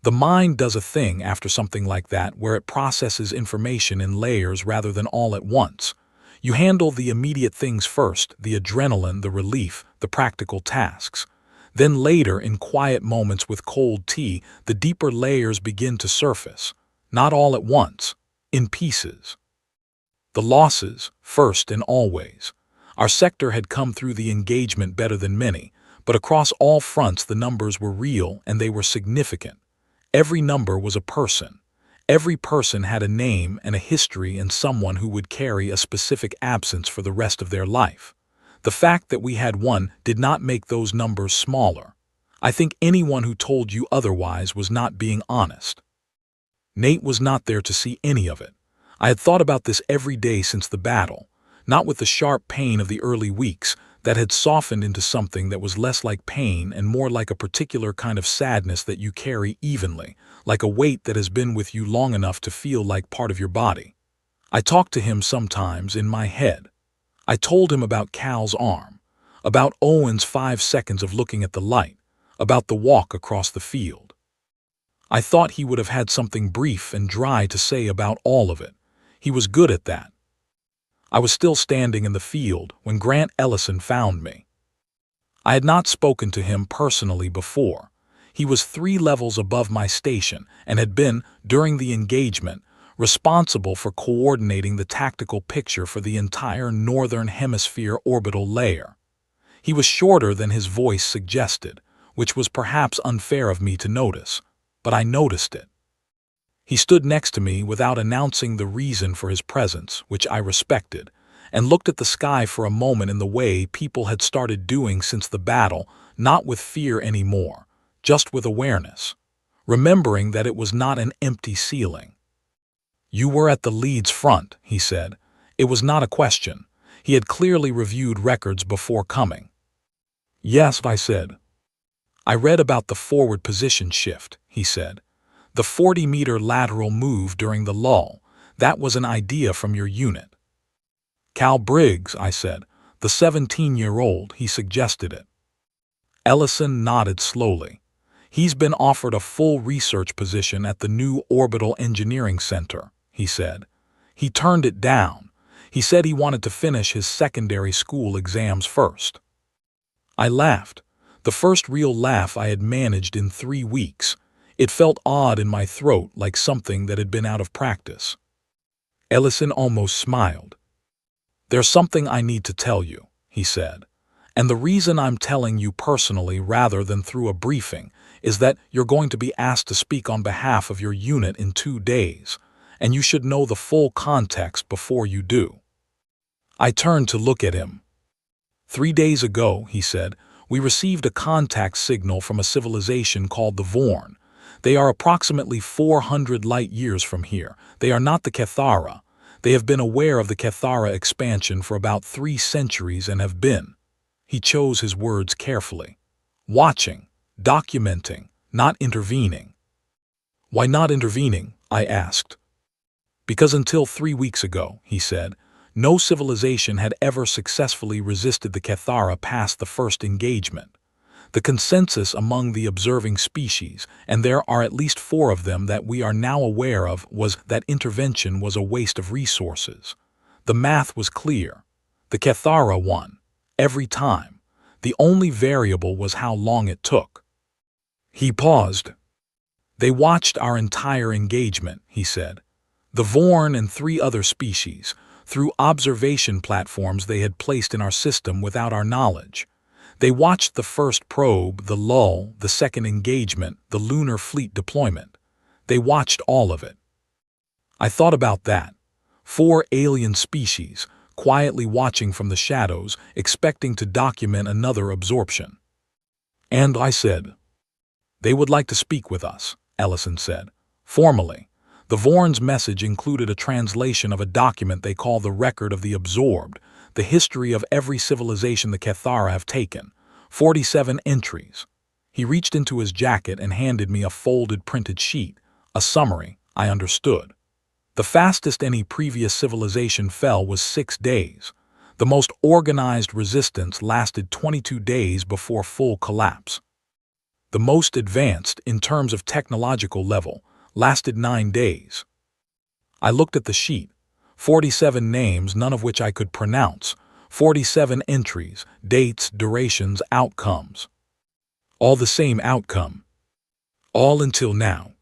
The mind does a thing after something like that where it processes information in layers rather than all at once. You handle the immediate things first, the adrenaline, the relief, the practical tasks. Then later, in quiet moments with cold tea, the deeper layers begin to surface, not all at once, in pieces. The losses, first and always. Our sector had come through the engagement better than many, but across all fronts the numbers were real and they were significant. Every number was a person. Every person had a name and a history and someone who would carry a specific absence for the rest of their life. The fact that we had one did not make those numbers smaller. I think anyone who told you otherwise was not being honest. Nate was not there to see any of it. I had thought about this every day since the battle, not with the sharp pain of the early weeks, that had softened into something that was less like pain and more like a particular kind of sadness that you carry evenly, like a weight that has been with you long enough to feel like part of your body. I talked to him sometimes in my head. I told him about Cal's arm, about Owen's 5 seconds of looking at the light, about the walk across the field. I thought he would have had something brief and dry to say about all of it. He was good at that. I was still standing in the field when Grant Ellison found me. I had not spoken to him personally before. He was 3 levels above my station and had been, during the engagement, responsible for coordinating the tactical picture for the entire Northern Hemisphere orbital layer. He was shorter than his voice suggested, which was perhaps unfair of me to notice, but I noticed it. He stood next to me without announcing the reason for his presence, which I respected, and looked at the sky for a moment in the way people had started doing since the battle, not with fear anymore, just with awareness, remembering that it was not an empty ceiling. "You were at the Leeds front," he said. It was not a question. He had clearly reviewed records before coming. "Yes," I said. "I read about the forward position shift," he said. "The 40-meter lateral move during the lull. That was an idea from your unit." "Cal Briggs," I said. "The 17-year-old, he suggested it." Ellison nodded slowly. "He's been offered a full research position at the new Orbital Engineering Center," he said. "He turned it down. He said he wanted to finish his secondary school exams first." I laughed. The first real laugh I had managed in 3 weeks. It felt odd in my throat, like something that had been out of practice. Ellison almost smiled. "There's something I need to tell you," he said. "And the reason I'm telling you personally rather than through a briefing is that you're going to be asked to speak on behalf of your unit in 2 days, and you should know the full context before you do." I turned to look at him. "3 days ago," he said, "we received a contact signal from a civilization called the Vorn. They are approximately 400 light-years from here. They are not the Cathara. They have been aware of the Cathara expansion for about 3 centuries and have been," he chose his words carefully, "watching, documenting, not intervening." "Why not intervening?" I asked. "Because until 3 weeks ago," he said, "no civilization had ever successfully resisted the Cathara past the first engagement. The consensus among the observing species, and there are at least 4 of them that we are now aware of, was that intervention was a waste of resources. The math was clear. The Cathara won. Every time. The only variable was how long it took." He paused. "They watched our entire engagement," he said. "The Vorn and 3 other species, through observation platforms they had placed in our system without our knowledge. They watched the first probe, the lull, the second engagement, the lunar fleet deployment. They watched all of it." I thought about that. 4 alien species, quietly watching from the shadows, expecting to document another absorption. "And," I said. "They would like to speak with us," Ellison said. "Formally. The Vorn's message included a translation of a document they call the Record of the Absorbed, the history of every civilization the Cathara have taken, 47 entries." He reached into his jacket and handed me a folded printed sheet, a summary. I understood. The fastest any previous civilization fell was 6 days. The most organized resistance lasted 22 days before full collapse. The most advanced, in terms of technological level, lasted 9 days. I looked at the sheet. 47 names, none of which I could pronounce. 47 entries, dates, durations, outcomes. All the same outcome. All until now.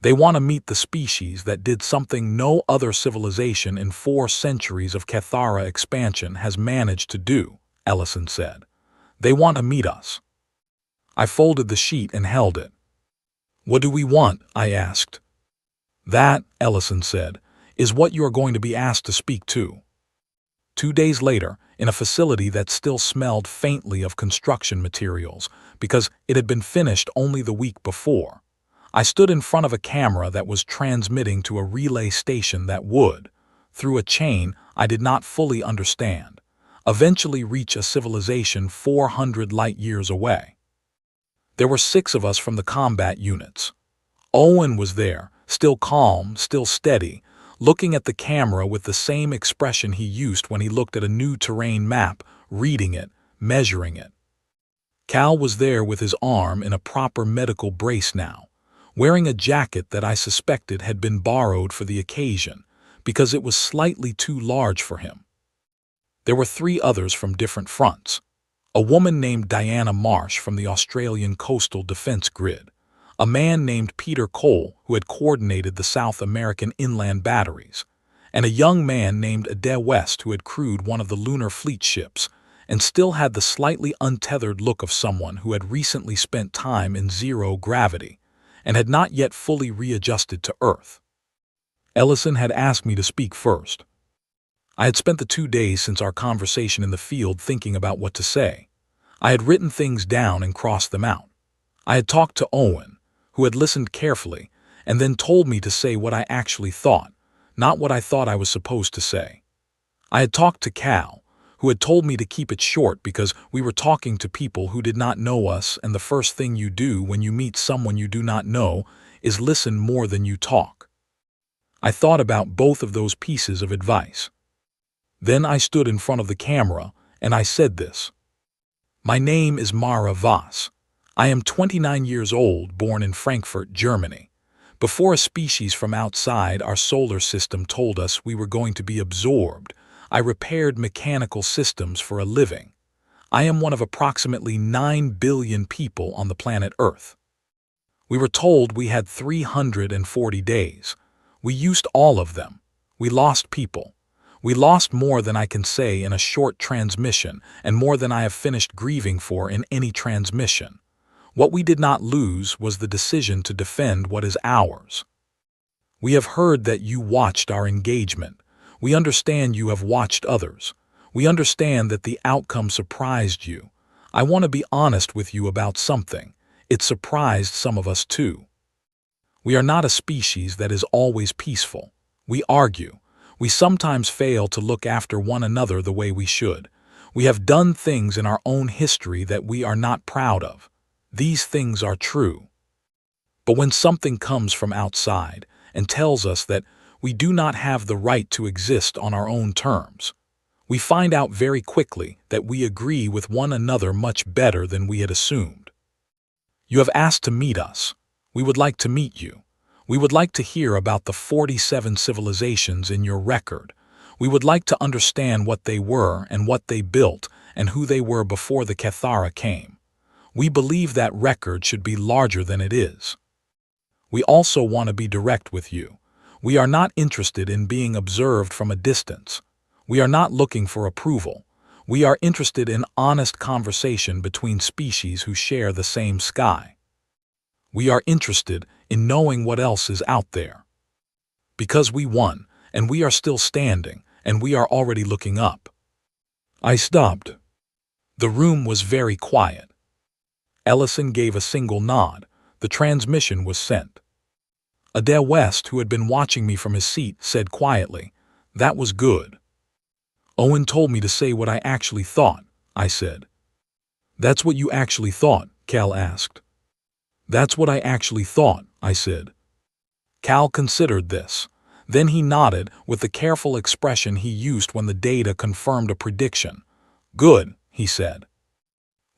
They want to meet the species that did something no other civilization in 4 centuries of Cathara expansion has managed to do, Ellison said. They want to meet us. I folded the sheet and held it. "What do we want?" I asked. "That," Ellison said, "is what you are going to be asked to speak to." 2 days later, in a facility that still smelled faintly of construction materials, because it had been finished only the week before, I stood in front of a camera that was transmitting to a relay station that would, through a chain I did not fully understand, eventually reach a civilization 400 light-years away. There were 6 of us from the combat units. Owen was there, still calm, still steady, looking at the camera with the same expression he used when he looked at a new terrain map, reading it, measuring it. Cal was there with his arm in a proper medical brace now, wearing a jacket that I suspected had been borrowed for the occasion, because it was slightly too large for him. There were 3 others from different fronts. A woman named Diana Marsh from the Australian Coastal Defence Grid, a man named Peter Cole who had coordinated the South American inland batteries, and a young man named Adair West who had crewed one of the Lunar Fleet ships and still had the slightly untethered look of someone who had recently spent time in zero gravity and had not yet fully readjusted to Earth. Ellison had asked me to speak first. I had spent the 2 days since our conversation in the field thinking about what to say. I had written things down and crossed them out. I had talked to Owen, who had listened carefully, and then told me to say what I actually thought, not what I thought I was supposed to say. I had talked to Cal, who had told me to keep it short because we were talking to people who did not know us, and the first thing you do when you meet someone you do not know is listen more than you talk. I thought about both of those pieces of advice. Then I stood in front of the camera and I said this. My name is Mara Voss. I am 29 years old, born in Frankfurt, Germany. Before a species from outside our solar system told us we were going to be absorbed, I repaired mechanical systems for a living. I am one of approximately 9 billion people on the planet Earth. We were told we had 340 days. We used all of them. We lost people. We lost more than I can say in a short transmission and more than I have finished grieving for in any transmission. What we did not lose was the decision to defend what is ours. We have heard that you watched our engagement. We understand you have watched others. We understand that the outcome surprised you. I want to be honest with you about something. It surprised some of us too. We are not a species that is always peaceful. We argue. We sometimes fail to look after one another the way we should. We have done things in our own history that we are not proud of. These things are true. But when something comes from outside and tells us that we do not have the right to exist on our own terms, we find out very quickly that we agree with one another much better than we had assumed. You have asked to meet us. We would like to meet you. We would like to hear about the 47 civilizations in your record. We would like to understand what they were and what they built and who they were before the Cathara came. We believe that record should be larger than it is. We also want to be direct with you. We are not interested in being observed from a distance. We are not looking for approval. We are interested in honest conversation between species who share the same sky. We are interested in knowing what else is out there. Because we won, and we are still standing, and we are already looking up. I stopped. The room was very quiet. Ellison gave a single nod. The transmission was sent. Adair West, who had been watching me from his seat, said quietly, "That was good." Owen told me to say what I actually thought, I said. "That's what you actually thought?" Cal asked. "That's what I actually thought," I said. Cal considered this. Then he nodded with the careful expression he used when the data confirmed a prediction. "Good," he said.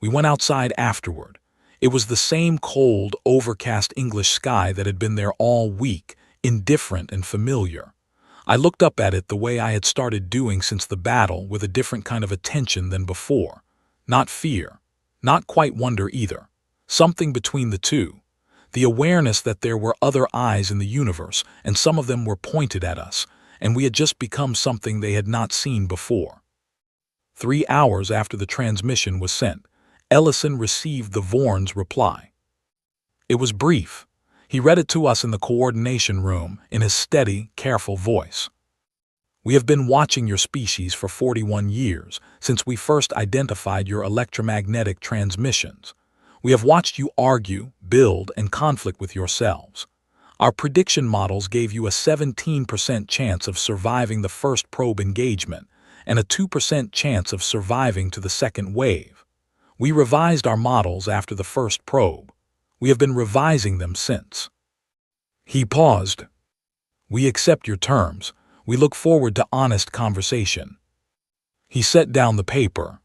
We went outside afterward. It was the same cold, overcast English sky that had been there all week, indifferent and familiar. I looked up at it the way I had started doing since the battle, with a different kind of attention than before. Not fear. Not quite wonder either. Something between the two. The awareness that there were other eyes in the universe, and some of them were pointed at us, and we had just become something they had not seen before. 3 hours after the transmission was sent, Ellison received the Vorn's reply. It was brief. He read it to us in the coordination room in his steady, careful voice. "We have been watching your species for 41 years, since we first identified your electromagnetic transmissions. We have watched you argue, build, and conflict with yourselves. Our prediction models gave you a 17% chance of surviving the first probe engagement, and a 2% chance of surviving to the second wave. We revised our models after the first probe. We have been revising them since." He paused. "We accept your terms. We look forward to honest conversation." He set down the paper.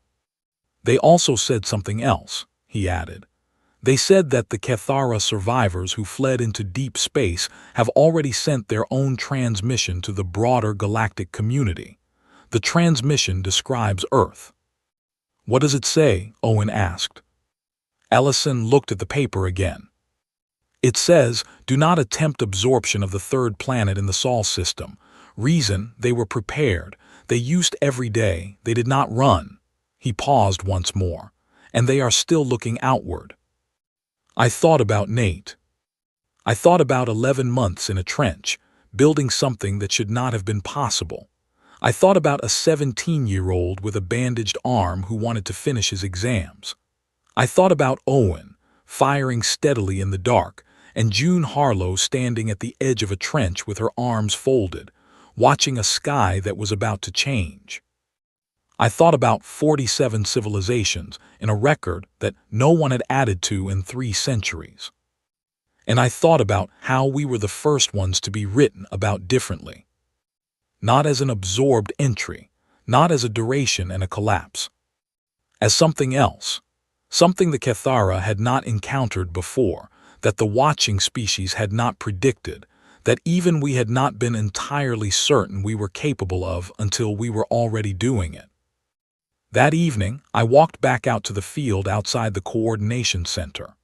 "They also said something else," he added. "They said that the Cathara survivors who fled into deep space have already sent their own transmission to the broader galactic community. The transmission describes Earth." "What does it say?" Owen asked. Ellison looked at the paper again. "It says, do not attempt absorption of the third planet in the Sol system. Reason, they were prepared. They used every day. They did not run." He paused once more. "And they are still looking outward." I thought about Nate. I thought about 11 months in a trench, building something that should not have been possible. I thought about a 17-year-old with a bandaged arm who wanted to finish his exams. I thought about Owen, firing steadily in the dark, and June Harlow standing at the edge of a trench with her arms folded, watching a sky that was about to change. I thought about 47 civilizations in a record that no one had added to in 3 centuries. And I thought about how we were the first ones to be written about differently. Not as an absorbed entry, not as a duration and a collapse. As something else, something the Cathara had not encountered before, that the watching species had not predicted, that even we had not been entirely certain we were capable of until we were already doing it. That evening, I walked back out to the field outside the coordination center.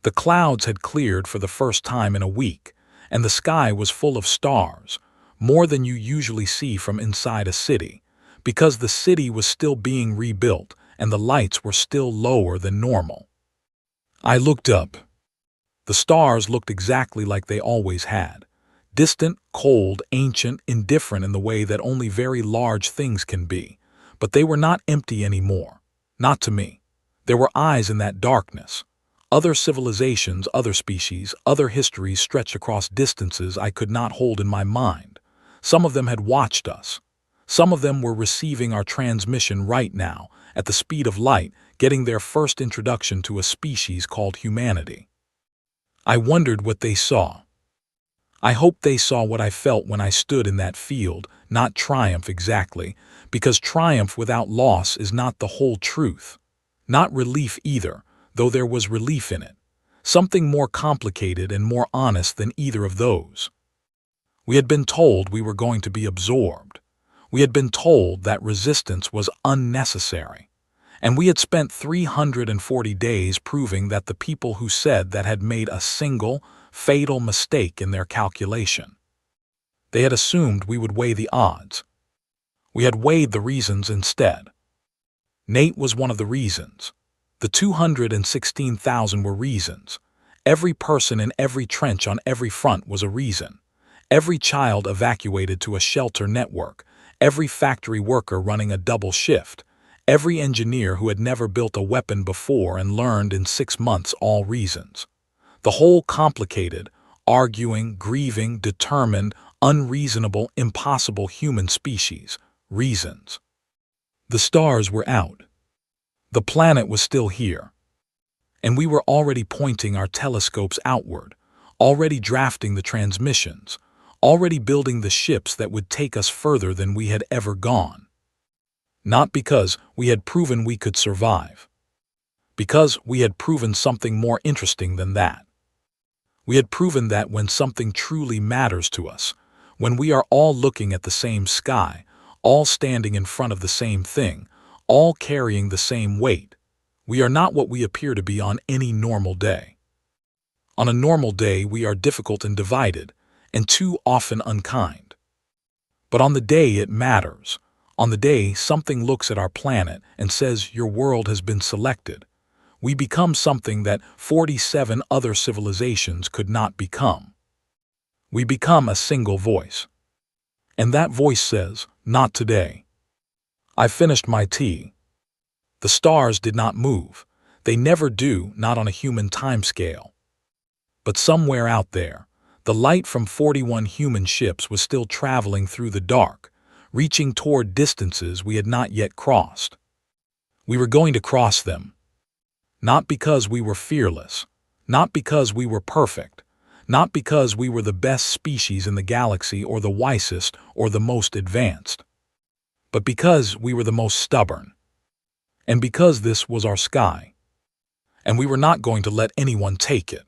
The clouds had cleared for the first time in a week, and the sky was full of stars, more than you usually see from inside a city, because the city was still being rebuilt and the lights were still lower than normal. I looked up. The stars looked exactly like they always had. Distant, cold, ancient, indifferent in the way that only very large things can be. But they were not empty anymore. Not to me. There were eyes in that darkness. Other civilizations, other species, other histories stretched across distances I could not hold in my mind. Some of them had watched us. Some of them were receiving our transmission right now, at the speed of light, getting their first introduction to a species called humanity. I wondered what they saw. I hoped they saw what I felt when I stood in that field, not triumph exactly, because triumph without loss is not the whole truth. Not relief either, though there was relief in it. Something more complicated and more honest than either of those. We had been told we were going to be absorbed. We had been told that resistance was unnecessary. And we had spent 340 days proving that the people who said that had made a single, fatal mistake in their calculation. They had assumed we would weigh the odds. We had weighed the reasons instead. Nate was one of the reasons. The 216,000 were reasons. Every person in every trench on every front was a reason. Every child evacuated to a shelter network. Every factory worker running a double shift. Every engineer who had never built a weapon before and learned in 6 months all reasons. The whole complicated, arguing, grieving, determined, unreasonable, impossible human species, reasons. The stars were out. The planet was still here. And we were already pointing our telescopes outward, already drafting the transmissions, already building the ships that would take us further than we had ever gone. Not because we had proven we could survive. Because we had proven something more interesting than that. We had proven that when something truly matters to us, when we are all looking at the same sky, all standing in front of the same thing, all carrying the same weight, we are not what we appear to be on any normal day. On a normal day, we are difficult and divided, and too often unkind. But on the day it matters, on the day something looks at our planet and says your world has been selected, we become something that 47 other civilizations could not become. We become a single voice. And that voice says, not today. I finished my tea. The stars did not move. They never do, not on a human timescale. But somewhere out there, the light from 41 human ships was still traveling through the dark, reaching toward distances we had not yet crossed. We were going to cross them. Not because we were fearless, not because we were perfect, not because we were the best species in the galaxy or the wisest or the most advanced, but because we were the most stubborn. And because this was our sky. And we were not going to let anyone take it.